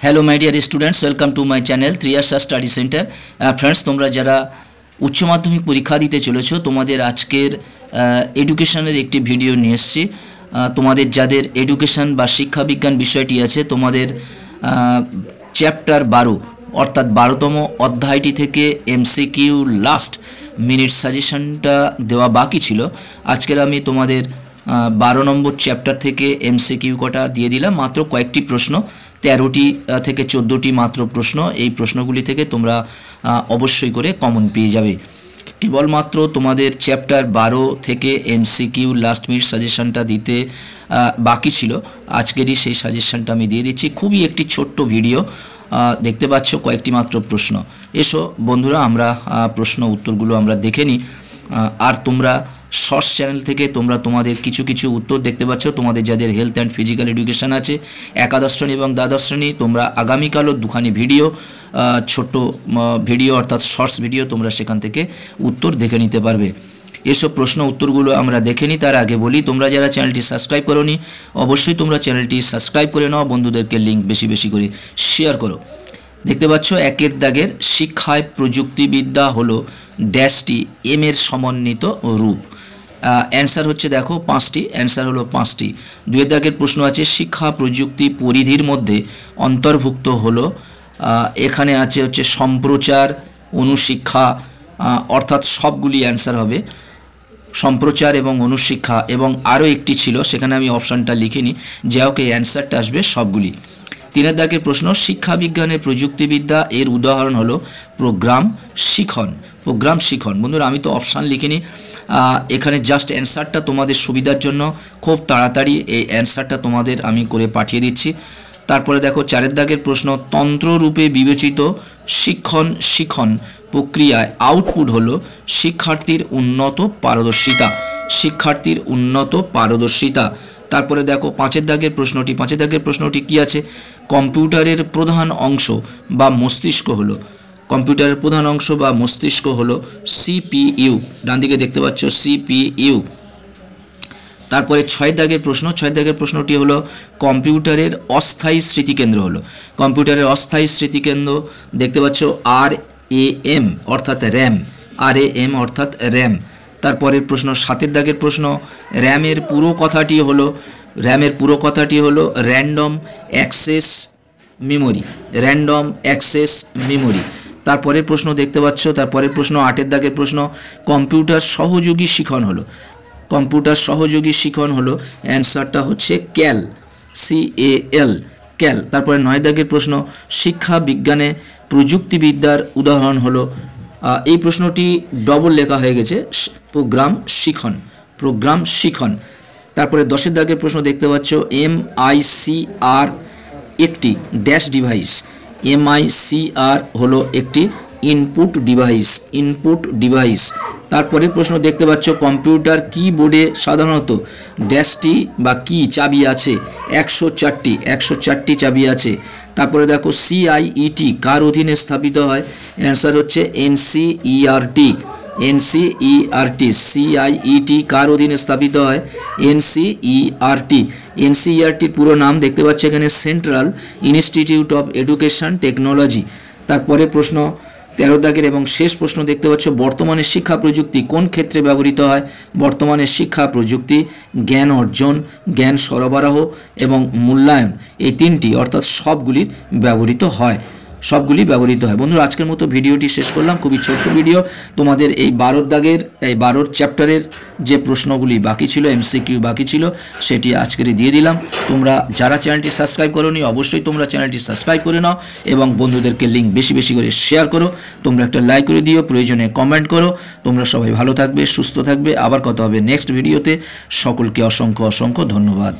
Hello my dear students, welcome to my channel 3 years study centre. Friends, तुम्हारा जरा उच्च माध्यमिक परीक्षा दीते चलेছো তোমাদের আজকের এডুকেশনের একটি ভিডিও নিয়ে এসেছি। তোমাদের যাদের এডুকেশন বা শিক্ষা বিজ্ঞান বিষয়টি আছে, তোমাদের চ্যাপ্টার 12 অর্থাৎ 12তম অধ্যায়টি থেকে এমসিকিউ লাস্ট মিনিট সাজেশনটা দেওয়া বাকি ছিল। আজকের আমি তোমাদের 12 নম্বর চ্যাপ্টার থেকে এমসিকিউ কটা দিয়ে দিলাম। মাত্র কয়েকটি প্রশ্ন, 13টি থেকে 14টি মাত্র প্রশ্ন। এই প্রশ্নগুলি থেকে তোমরা অবশ্যই করে কমন পেয়ে যাবে। কেবলমাত্র তোমাদের চ্যাপ্টার 12 থেকে এমসিকিউ লাস্ট মিনিট সাজেশনটা দিতে বাকি ছিল। আজকেরই সেই সাজেশনটা আমি দিয়ে দিচ্ছি। খুবই একটি ছোট্ট ভিডিও, দেখতে পাচ্ছ কয়েকটি মাত্র প্রশ্ন। এসো বন্ধুরা, আমরা প্রশ্ন উত্তরগুলো আমরা দেখে নিই। আর তোমরা শর্টস চ্যানেল থেকে তোমরা তোমাদের কিছু কিছু উত্তর দেখতে পাচ্ছ। তোমাদের যাদের হেলথ অ্যান্ড ফিজিক্যাল এডুকেশন আছে একাদশ শ্রেণী এবং দ্বাদশ শ্রেণী, তোমরা আগামীকালও দুখানি ভিডিও, ছোট্ট ভিডিও অর্থাৎ শর্টস ভিডিও, তোমরা সেখান থেকে উত্তর দেখে নিতে পারবে। এসব প্রশ্ন উত্তরগুলো আমরা দেখে নিই। তার আগে বলি, তোমরা যারা চ্যানেলটি সাবস্ক্রাইব করোনি অবশ্যই তোমরা চ্যানেলটি সাবস্ক্রাইব করে নাও, বন্ধুদেরকে লিঙ্ক বেশি বেশি করে শেয়ার করো। দেখতে পাচ্ছ একের দাগের শিক্ষায় প্রযুক্তিবিদ্যা হলো ড্যাশটি এম এর সমন্বিত রূপ। অ্যান্সার হচ্ছে দেখো 5টি, অ্যান্সার হলো 5টি। দুয়ের দাগের প্রশ্ন আছে শিক্ষা প্রযুক্তি পরিধির মধ্যে অন্তর্ভুক্ত হলো, এখানে আছে হচ্ছে সম্প্রচার, অনুশিক্ষা, অর্থাৎ সবগুলি অ্যান্সার হবে সম্প্রচার এবং অনুশিক্ষা। এবং আরও একটি ছিল, সেখানে আমি অপশানটা লিখিনি, যা হোক এই অ্যান্সারটা আসবে সবগুলি। 3 দাগের প্রশ্ন শিক্ষা বিজ্ঞানে প্রযুক্তিবিদ্যা এর উদাহরণ হলো প্রোগ্রাম শিখন। প্রোগ্রাম শিখন বন্ধুরা, আমি তো অপশান লিখিনি, এখানে জাস্ট অ্যান্সারটা তোমাদের সুবিধার জন্য খুব তাড়াতাড়ি এই অ্যান্সারটা তোমাদের আমি করে পাঠিয়ে দিচ্ছি। তারপরে দেখো 4 দাগের প্রশ্ন তন্ত্ররূপে বিবেচিত শিখন প্রক্রিয়ায় আউটপুট হলো শিক্ষার্থীর উন্নত পারদর্শিতা। শিক্ষার্থীর উন্নত পারদর্শিতা। তারপরে দেখো 5 দাগের প্রশ্নটি কি আছে, কম্পিউটারের প্রধান অংশ বা মস্তিষ্ক হলো, কম্পিউটারের প্রধান অংশ বা মস্তিষ্ক হলো সিপিইউ। ডান দিকে দেখতে পাচ্ছ সিপিইউ। তারপরে 6 দাগের প্রশ্নটি হলো কম্পিউটারের অস্থায়ী স্মৃতিকেন্দ্র হলো, কম্পিউটারের অস্থায়ী স্মৃতিকেন্দ্র দেখতে পাচ্ছ RAM অর্থাৎ র্যাম, RAM অর্থাৎ র্যাম। তারপরের প্রশ্ন 7 দাগের প্রশ্ন র্যামের পুরো কথাটি হলো random access memory, random access memory. তারপরের প্রশ্ন দেখতে পাচ্ছ, তারপরের প্রশ্ন 8 দাগের প্রশ্ন কম্পিউটার সহযোগী শিখন হলো, কম্পিউটার সহযোগী শিখন হলো অ্যান্সারটা হচ্ছে CAL, CAL। তারপরে 9 দাগের প্রশ্ন শিক্ষা বিজ্ঞানে প্রযুক্তিবিদ্যার উদাহরণ হলো, এই প্রশ্নটি ডবল লেখা হয়ে গেছে, প্রোগ্রাম শিখন, প্রোগ্রাম শিখন। তারপরে 10 দাগের প্রশ্ন দেখতে পাচ্ছ MICR একটি ড্যাশ ডিভাইস, MICR হলো একটি ইনপুট ডিভাইস, ইনপুট ডিভাইস। তারপরে প্রশ্ন দেখতে পাচ্ছ কম্পিউটার কিবোর্ডে সাধারণত ড্যাশটি বা কি চাবি আছে, 104টি চাবি আছে। তারপরে দেখো CIET কার অধীনে স্থাপিত হয়, অ্যান্সার হচ্ছে NCERT, CIET কার অধীনে স্থাপিত হয়, NCERT পুরো নাম দেখতে পাচ্ছ এখানে central institute of education technology. তারপরে প্রশ্ন 13 দাগের এবং শেষ প্রশ্ন দেখতে পাচ্ছ বর্তমানে শিক্ষা প্রযুক্তি কোন ক্ষেত্রে ব্যবহৃত হয়, বর্তমানে শিক্ষা প্রযুক্তি জ্ঞান অর্জন, জ্ঞান সরবরাহ এবং মূল্যায়ন, এই 3টি অর্থাৎ সবগুলি ব্যবহৃত হয়, সবগুলি ব্যবহৃত হয়। বন্ধুরা, আজকের মতো ভিডিওটি শেষ করলাম, খুবই ছোট্ট ভিডিও। তোমাদের এই 12 দাগের এই 12 চ্যাপ্টারের যে প্রশ্নগুলি বাকি ছিল, এমসিকিউ বাকি ছিল, সেটি আজকেরই দিয়ে দিলাম। তোমরা যারা চ্যানেলটি সাবস্ক্রাইব করোনি অবশ্যই তোমরা চ্যানেলটি সাবস্ক্রাইব করে নাও এবং বন্ধুদেরকে লিঙ্ক বেশি বেশি করে শেয়ার করো। তোমরা একটা লাইক করে দিও, প্রয়োজনে কমেন্ট করো। তোমরা সবাই ভালো থাকবে, সুস্থ থাকবে। আবার কথা হবে নেক্সট ভিডিওতে। সকলকে অসংখ্য অসংখ্য ধন্যবাদ।